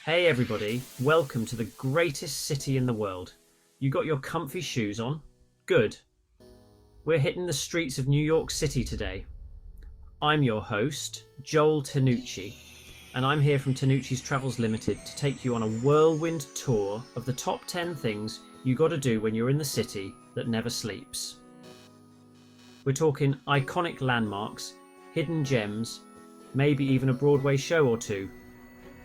Hey everybody, welcome to the greatest city in the world. You got your comfy shoes on? Good. We're hitting the streets of New York City today. I'm your host, Joel Tanucci, and I'm here from Tanucci's Travels Limited to take you on a whirlwind tour of the top 10 things you got to do when you're in the city that never sleeps. We're talking iconic landmarks, hidden gems, maybe even a Broadway show or two.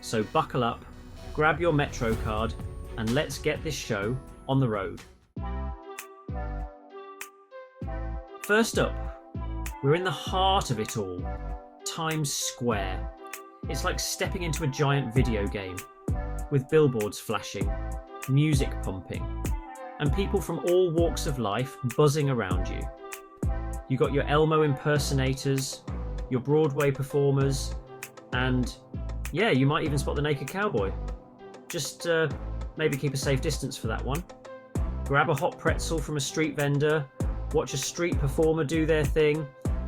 So buckle up, grab your Metro card, and let's get this show on the road. First up, we're in the heart of it all, Times Square. It's like stepping into a giant video game, with billboards flashing, music pumping, and people from all walks of life buzzing around you. You got your Elmo impersonators, your Broadway performers, and yeah, you might even spot the naked cowboy. Just maybe keep a safe distance for that one. Grab a hot pretzel from a street vendor, watch a street performer do their thing,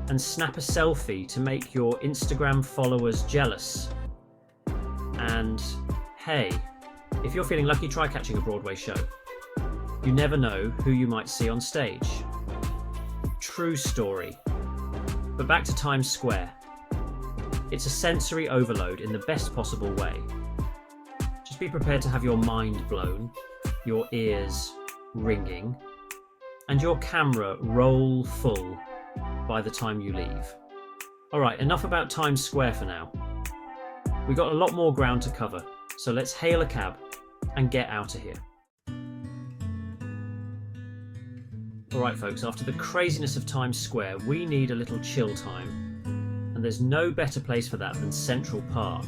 and snap a selfie to make your Instagram followers jealous. And hey, if you're feeling lucky, try catching a Broadway show. You never know who you might see on stage. True story. But back to Times Square. It's a sensory overload in the best possible way. Just be prepared to have your mind blown, your ears ringing, and your camera roll full by the time you leave. Alright, enough about Times Square for now. We've got a lot more ground to cover, so let's hail a cab and get out of here. Alright folks, after the craziness of Times Square, we need a little chill time. And there's no better place for that than Central Park,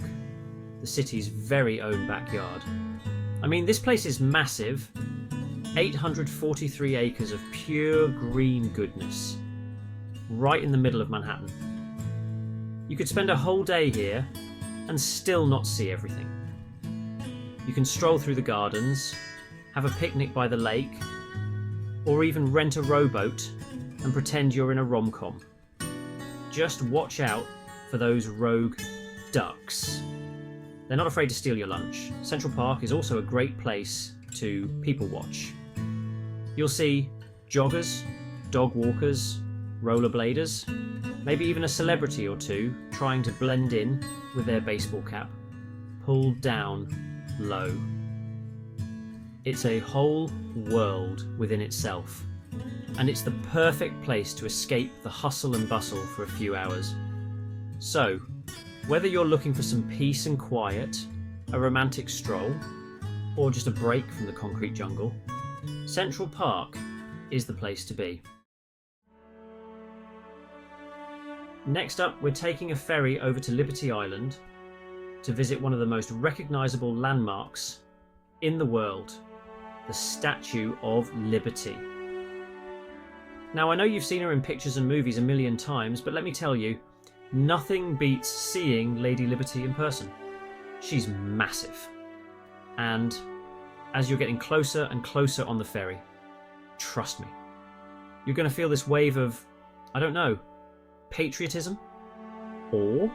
the city's very own backyard. I mean, this place is massive, 843 acres of pure green goodness, right in the middle of Manhattan. You could spend a whole day here and still not see everything. You can stroll through the gardens, have a picnic by the lake, or even rent a rowboat and pretend you're in a rom-com. Just watch out for those rogue ducks. They're not afraid to steal your lunch. Central Park is also a great place to people watch. You'll see joggers, dog walkers, rollerbladers, maybe even a celebrity or two trying to blend in with their baseball cap, pulled down low. It's a whole world within itself, and it's the perfect place to escape the hustle and bustle for a few hours. So, whether you're looking for some peace and quiet, a romantic stroll, or just a break from the concrete jungle, Central Park is the place to be. Next up, we're taking a ferry over to Liberty Island to visit one of the most recognisable landmarks in the world, the Statue of Liberty. Now, I know you've seen her in pictures and movies a million times, but let me tell you, nothing beats seeing Lady Liberty in person. She's massive. And as you're getting closer and closer on the ferry, trust me, you're going to feel this wave of, I don't know, patriotism? Or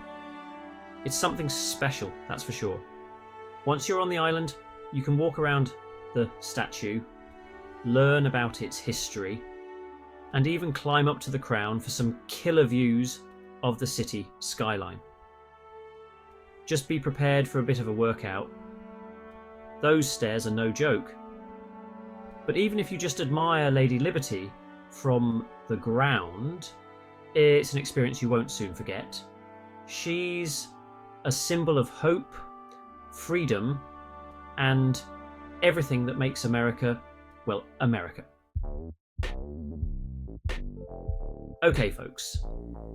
it's something special, that's for sure. Once you're on the island, you can walk around the statue, learn about its history, and even climb up to the crown for some killer views of the city skyline. Just be prepared for a bit of a workout. Those stairs are no joke. But even if you just admire Lady Liberty from the ground, it's an experience you won't soon forget. She's a symbol of hope, freedom, and everything that makes America, well, America. Okay folks,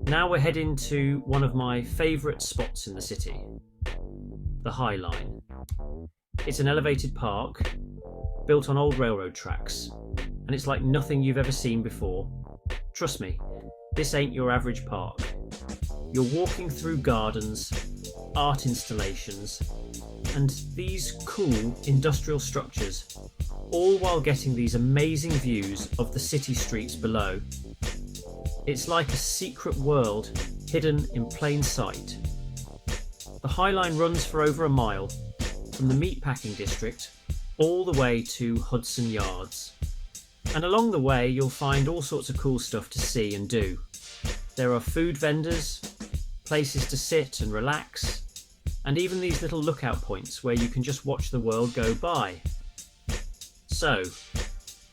now we're heading to one of my favourite spots in the city, the High Line. It's an elevated park built on old railroad tracks, and it's like nothing you've ever seen before. Trust me, this ain't your average park. You're walking through gardens, art installations, and these cool industrial structures, all while getting these amazing views of the city streets below. It's like a secret world hidden in plain sight. The High Line runs for over a mile, from the meatpacking district all the way to Hudson Yards. And along the way you'll find all sorts of cool stuff to see and do. There are food vendors, places to sit and relax, and even these little lookout points where you can just watch the world go by. So,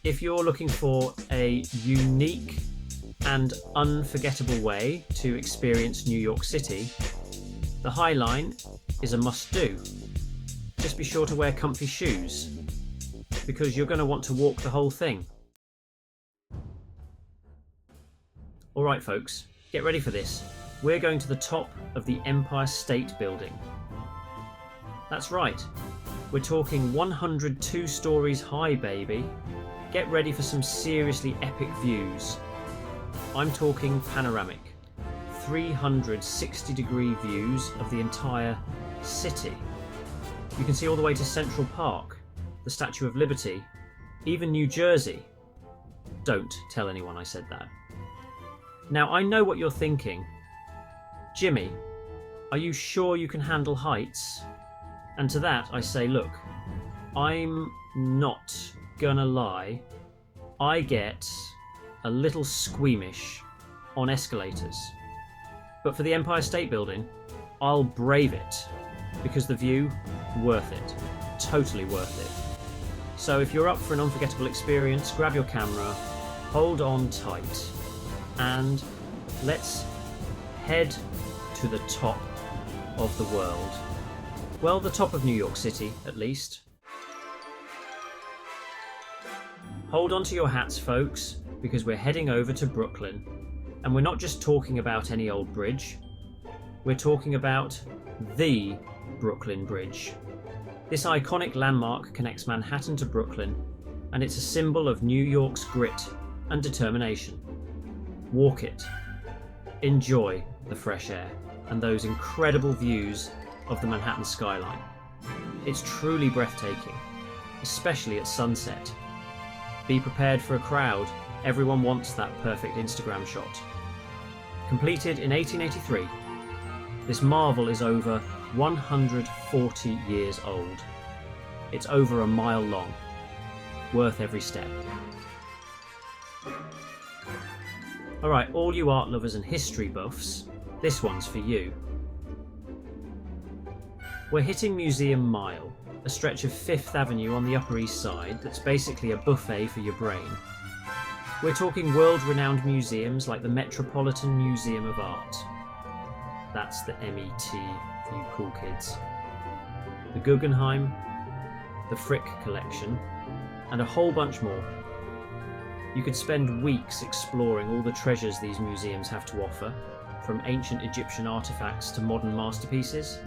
if you're looking for a unique and unforgettable way to experience New York City, the High Line is a must-do. Just be sure to wear comfy shoes, because you're going to want to walk the whole thing. Alright folks, get ready for this. We're going to the top of the Empire State Building. That's right, we're talking 102 stories high, baby. Get ready for some seriously epic views. I'm talking panoramic, 360-degree views of the entire city. You can see all the way to Central Park, the Statue of Liberty, even New Jersey. Don't tell anyone I said that. Now, I know what you're thinking. Jimmy, are you sure you can handle heights? And to that I say, look, I'm not gonna lie, I get a little squeamish on escalators. But for the Empire State Building, I'll brave it, because the view, worth it. Totally worth it. So if you're up for an unforgettable experience, grab your camera, hold on tight, and let's head to the top of the world. Well, the top of New York City, at least. Hold on to your hats, folks, because we're heading over to Brooklyn. And we're not just talking about any old bridge. We're talking about the Brooklyn Bridge. This iconic landmark connects Manhattan to Brooklyn, and it's a symbol of New York's grit and determination. Walk it. Enjoy the fresh air and those incredible views of the Manhattan skyline. It's truly breathtaking, especially at sunset. Be prepared for a crowd. Everyone wants that perfect Instagram shot. Completed in 1883, this marvel is over 140 years old. It's over a mile long. Worth every step. Alright, all you art lovers and history buffs, this one's for you. We're hitting Museum Mile, a stretch of 5th Avenue on the Upper East Side that's basically a buffet for your brain. We're talking world-renowned museums like the Metropolitan Museum of Art. That's the MET for you cool kids. The Guggenheim, the Frick Collection, and a whole bunch more. You could spend weeks exploring all the treasures these museums have to offer, from ancient Egyptian artifacts to modern masterpieces.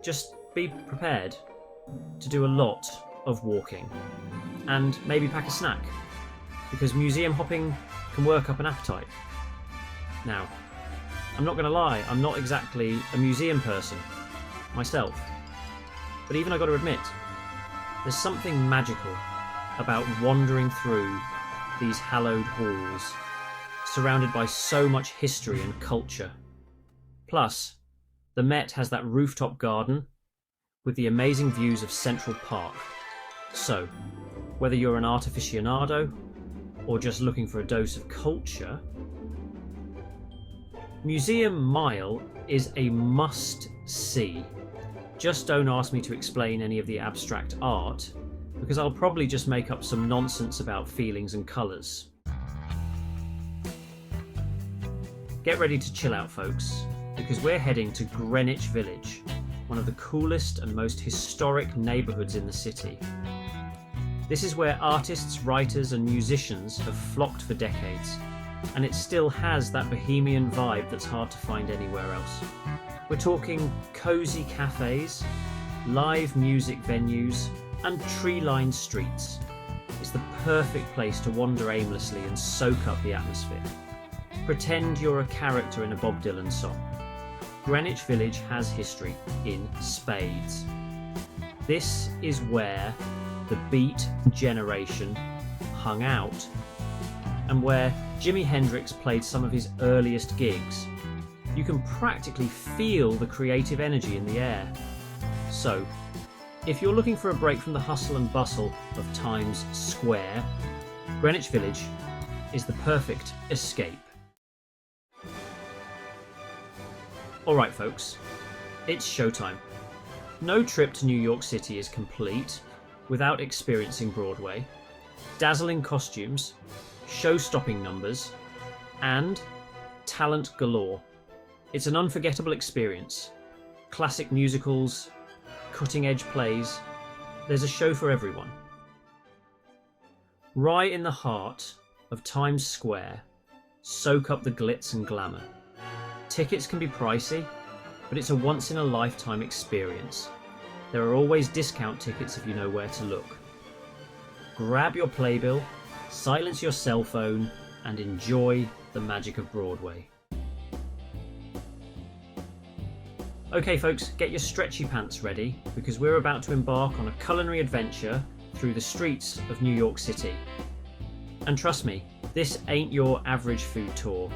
Just be prepared to do a lot of walking, and maybe pack a snack, because museum hopping can work up an appetite. Now, I'm not going to lie, I'm not exactly a museum person myself, but even I got to admit, there's something magical about wandering through these hallowed halls, surrounded by so much history and culture. Plus, the Met has that rooftop garden with the amazing views of Central Park. So, whether you're an art aficionado or just looking for a dose of culture, Museum Mile is a must-see. Just don't ask me to explain any of the abstract art, because I'll probably just make up some nonsense about feelings and colours. Get ready to chill out, folks, because we're heading to Greenwich Village, one of the coolest and most historic neighbourhoods in the city. This is where artists, writers and musicians have flocked for decades, and it still has that Bohemian vibe that's hard to find anywhere else. We're talking cosy cafes, live music venues, and tree-lined streets. It's the perfect place to wander aimlessly and soak up the atmosphere. Pretend you're a character in a Bob Dylan song. Greenwich Village has history in spades. This is where the Beat generation hung out, and where Jimi Hendrix played some of his earliest gigs. You can practically feel the creative energy in the air. So, If you're looking for a break from the hustle and bustle of Times Square, Greenwich Village is the perfect escape. Alright folks, it's showtime. No trip to New York City is complete without experiencing Broadway, dazzling costumes, show-stopping numbers, and talent galore. It's an unforgettable experience. Classic musicals, cutting-edge plays, there's a show for everyone. Right in the heart of Times Square, soak up the glitz and glamour. Tickets can be pricey, but it's a once-in-a-lifetime experience. There are always discount tickets if you know where to look. Grab your playbill, silence your cell phone, and enjoy the magic of Broadway. Okay folks, get your stretchy pants ready because we're about to embark on a culinary adventure through the streets of New York City. And trust me, this ain't your average food tour.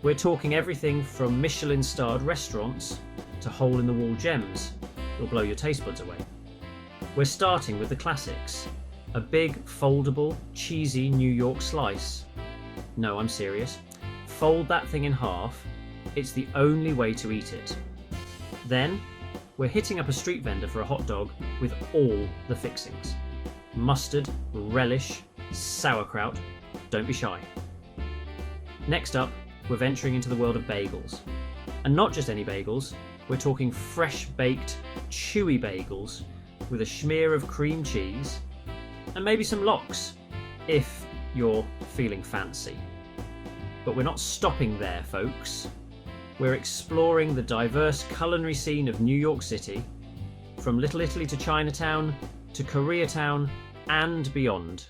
We're talking everything from Michelin-starred restaurants to hole-in-the-wall gems that'll blow your taste buds away. We're starting with the classics. A big, foldable, cheesy New York slice. No, I'm serious. Fold that thing in half. It's the only way to eat it. Then, we're hitting up a street vendor for a hot dog with all the fixings. Mustard, relish, sauerkraut. Don't be shy. Next up, we're venturing into the world of bagels. And not just any bagels, we're talking fresh-baked, chewy bagels with a smear of cream cheese and maybe some lox, if you're feeling fancy. But we're not stopping there, folks. We're exploring the diverse culinary scene of New York City, from Little Italy to Chinatown, to Koreatown, and beyond.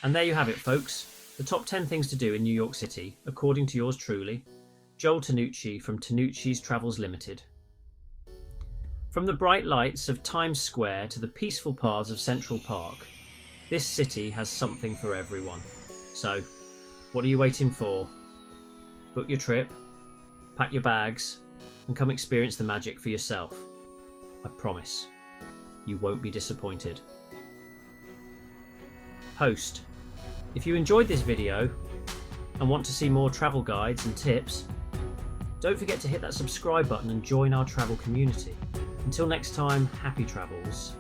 And there you have it, folks. The top 10 things to do in New York City, according to yours truly, Joel Tanucci from Tanucci's Travels Limited. From the bright lights of Times Square to the peaceful paths of Central Park, this city has something for everyone. So, what are you waiting for? Book your trip, pack your bags, and come experience the magic for yourself. I promise, you won't be disappointed. Host, if you enjoyed this video and want to see more travel guides and tips, don't forget to hit that subscribe button and join our travel community. Until next time, happy travels.